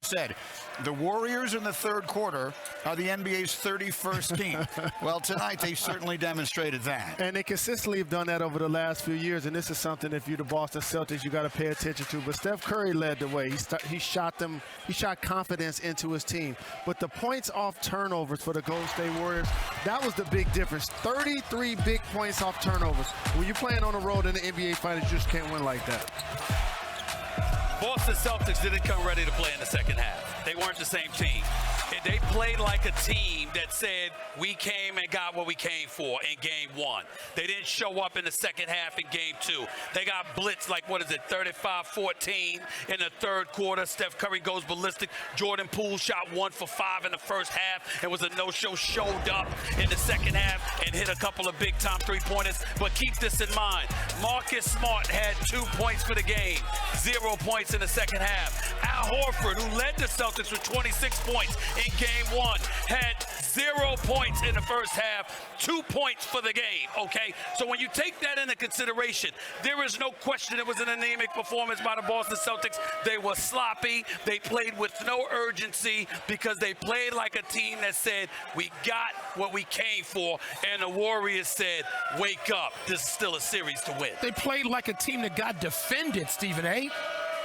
said, the Warriors in the third quarter are the NBA's 31st team. Well, tonight they certainly demonstrated that. And they consistently have done that over the last few years, and this is something, if you're the Boston Celtics, you got to pay attention to. But Steph Curry led the way. He shot confidence into his team. But the points off turnovers for the Golden State Warriors, that was the big difference. 33 big points off turnovers. When you're playing on the road in the NBA Finals, you just can't win like that. Boston Celtics didn't come ready to play in the second half. They weren't the same team. They played like a team that said, we came and got what we came for in game one. They didn't show up in the second half in game two. They got blitzed like, 35-14 in the third quarter. Steph Curry goes ballistic. Jordan Poole shot 1 for 5 in the first half. It was a no-show, showed up in the second half and hit a couple of big-time three-pointers. But keep this in mind. Marcus Smart had 2 points for the game, 0 points in the second half. Al Horford, who led the Celtics with 26 points in game one, had 0 points in the first half, 2 points for the game, okay? So when you take that into consideration, there is no question it was an anemic performance by the Boston Celtics. They were sloppy. They played with no urgency because they played like a team that said, we got what we came for, and the Warriors said, wake up. This is still a series to win. They played like a team that got defended, Stephen A.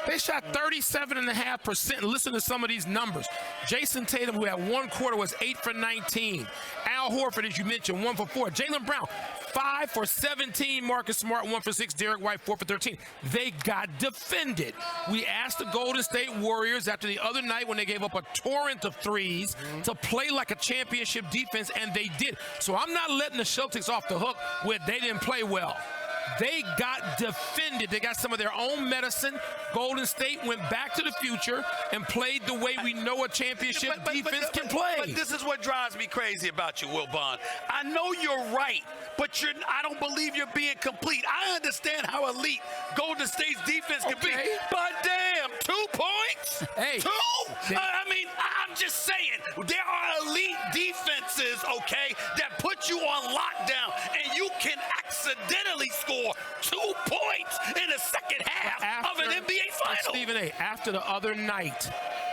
They shot 37.5%. Listen to some of these numbers. Jason Tatum, who had one quarter, was 8 for 19. Al Horford, as you mentioned, 1 for 4. Jaylen Brown, 5 for 17. Marcus Smart, 1 for 6. Derek White, 4 for 13. They got defended. We asked the Golden State Warriors after the other night when they gave up a torrent of threes to play like a championship defense, and they did. So I'm not letting the Celtics off the hook with they didn't play well. They got defended. They got some of their own medicine. Golden State went back to the future and played the way we know a championship defense can play. But this is what drives me crazy about you, Wilbon. I know you're right, but I don't believe you're being complete. I understand how elite Golden State's defense can be. But damn, 2 points? Hey. 2? I mean, I'm just saying, there are elite defenses, okay, that put you on lockdown, and you can accidentally score 2 points in the second half of an NBA final. Stephen A., after the other night,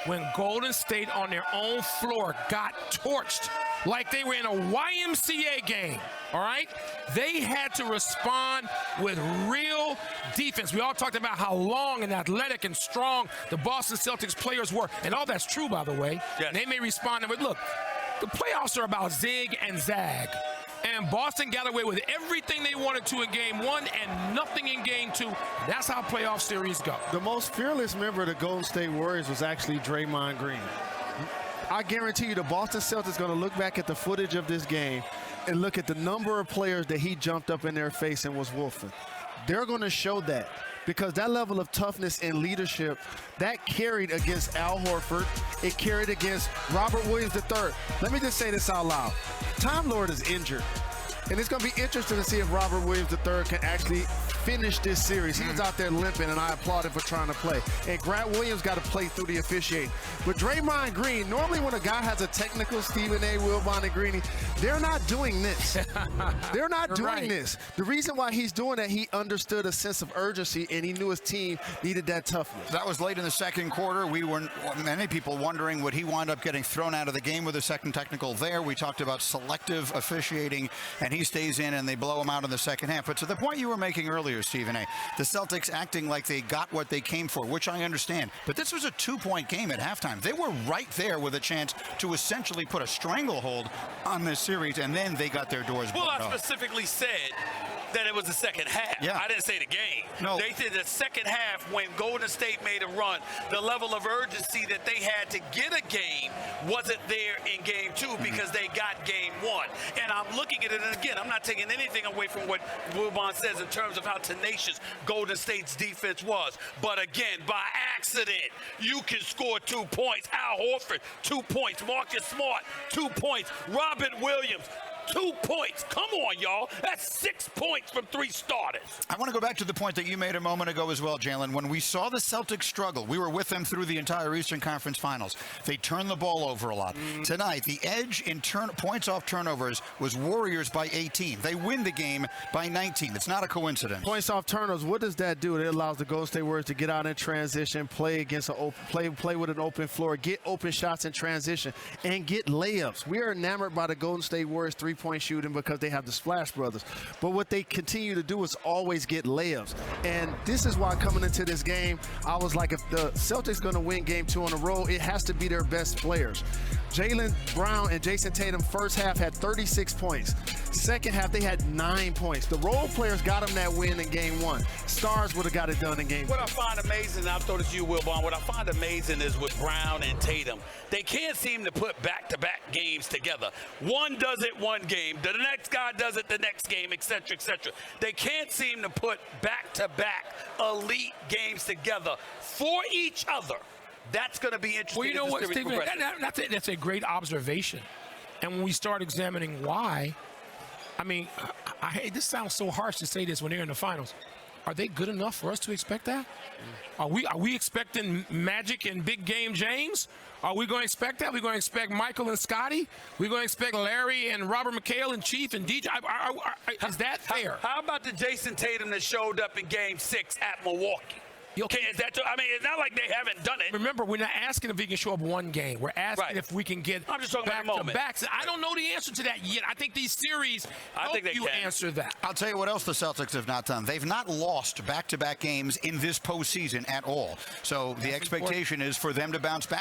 when Golden State on their own floor got torched like they were in a YMCA game, all right? They had to respond with real defense. We all talked about how long and athletic and strong the Boston Celtics players were, and all that's true, by the way. Yes. They may respond, but look, the playoffs are about zig and zag. And Boston got away with everything they wanted to in game one and nothing in game two. That's how playoff series go. The most fearless member of the Golden State Warriors was actually Draymond Green. I guarantee you the Boston Celtics are going to look back at the footage of this game and look at the number of players that he jumped up in their face and was wolfing. They're going to show that because that level of toughness and leadership, that carried against Al Horford. It carried against Robert Williams III. Let me just say this out loud. Time Lord is injured, and it's going to be interesting to see if Robert Williams III can actually finish this series. He was out there limping, and I applaud him for trying to play. And Grant Williams got to play through the officiating. But Draymond Green, normally when a guy has a technical, Stephen A., Wilbon, and Greeny, they're not doing this. They're not doing this. The reason why he's doing that, he understood a sense of urgency, and he knew his team needed that toughness. That was late in the second quarter. Many people wondering, would he wind up getting thrown out of the game with a second technical there? We talked about selective officiating, and he stays in, and they blow him out in the second half. But to the point you were making earlier, Stephen A., the Celtics acting like they got what they came for, which I understand. But this was a 2-point game at halftime. They were right there with a chance to essentially put a stranglehold on this series, and then they got their doors blown off. Well, I specifically said that it was the second half. Yeah. I didn't say the game. No. They did the second half when Golden State made a run. The level of urgency that they had to get a game wasn't there in game two because they got game one. And I'm looking at it, and again, I'm not taking anything away from what Wilbon says in terms of how tenacious Golden State's defense was. But again, by accident, you can score 2 points. Al Horford, 2 points. Marcus Smart, 2 points. Robert Williams, 2 points. Come on, y'all. That's 6 points from 3 starters. I want to go back to the point that you made a moment ago as well, Jalen. When we saw the Celtics struggle, we were with them through the entire Eastern Conference Finals. They turned the ball over a lot. Tonight, the edge in points off turnovers was Warriors by 18. They win the game by 19. It's not a coincidence. Points off turnovers, what does that do? It allows the Golden State Warriors to get out in transition, play against play with an open floor, get open shots in transition, and get layups. We are enamored by the Golden State Warriors three-point shooting because they have the Splash Brothers. But what they continue to do is always get layups. And this is why coming into this game, I was like, if the Celtics going to win game 2 in a row, it has to be their best players. Jaylen Brown and Jason Tatum first half had 36 points. Second half, they had 9 points. The role players got them that win in game 1. Stars would have got it done in game 2. What I find amazing, I'll throw this to you, Wilbon, what I find amazing is with Brown and Tatum, they can't seem to put back-to-back games together. One does it one game, the next guy does it the next game, et cetera, et cetera. They can't seem to put back-to-back elite games together for each other. That's going to be interesting. Well, you know what, Stephen? That's a great observation. And when we start examining why, I mean, this sounds so harsh to say this when they're in the finals. Are they good enough for us to expect that? Are we expecting Magic and Big Game James? Are we going to expect that? Are we going to expect Michael and Scotty? We're going to expect Larry and Robert McHale and Chief and DJ? Is that fair? How about the Jason Tatum that showed up in Game 6 at Milwaukee? Okay, I mean, it's not like they haven't done it. Remember, we're not asking if he can show up one game. We're asking if we can get back-to-backs. I don't know the answer to that yet. I think these series help you answer that. I'll tell you what else the Celtics have not done. They've not lost back-to-back games in this postseason at all. So the expectation is for them to bounce back